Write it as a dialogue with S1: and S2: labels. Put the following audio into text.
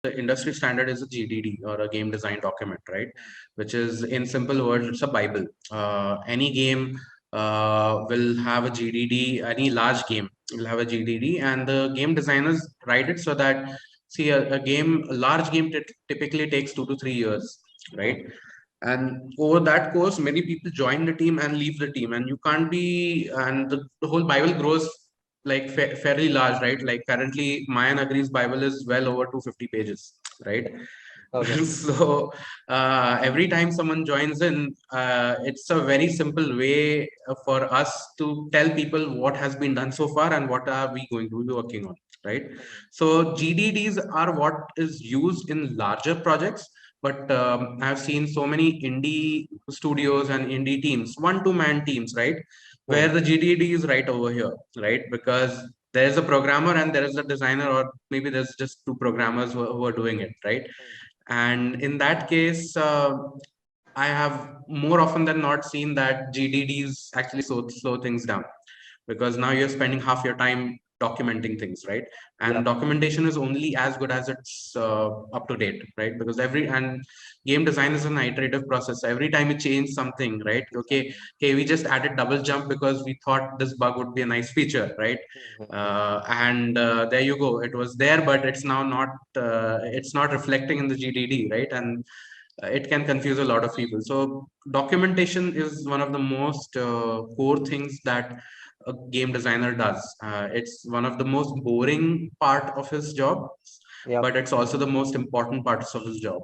S1: the industry standard is a GDD, or a game design document, right? Which is, in simple words, it's a Bible. Any game will have a GDD. Any large game will have a GDD, and the game designers write it so that, see, a large game typically takes 2 to 3 years,
S2: Hmm.
S1: right? And over that course, many people join the team and leave the team, and you can't be, and the whole Bible grows like fairly large, right? Like currently Mayan agrees Bible is well over 250 pages, right?
S2: Okay.
S1: So every time someone joins in, it's a very simple way for us to tell people what has been done so far and what are we going to be working on, right? So GDDs are what is used in larger projects, but I've seen so many indie studios and indie teams, one-to-man teams, right, where
S2: Hmm.
S1: the GDD is right over here, right? Because there's a programmer and there is a designer, or maybe there's just two programmers who are doing it, right? And in that case, I have more often than not seen that GDDs actually slow things down, because now you're spending half your time documenting things, right?
S2: Yeah.
S1: And documentation is only as good as it's up to date, right? Because game design is an iterative process. Every time you change something, right? Okay, we just added double jump because we thought this bug would be a nice feature, right? And there you go. It was there, but it's now not. It's not reflecting in the GDD, right? And it can confuse a lot of people. So documentation is one of the most core things that a game designer does. It's one of the most boring part of his job,
S2: Yep.
S1: but it's also the most important parts of his job.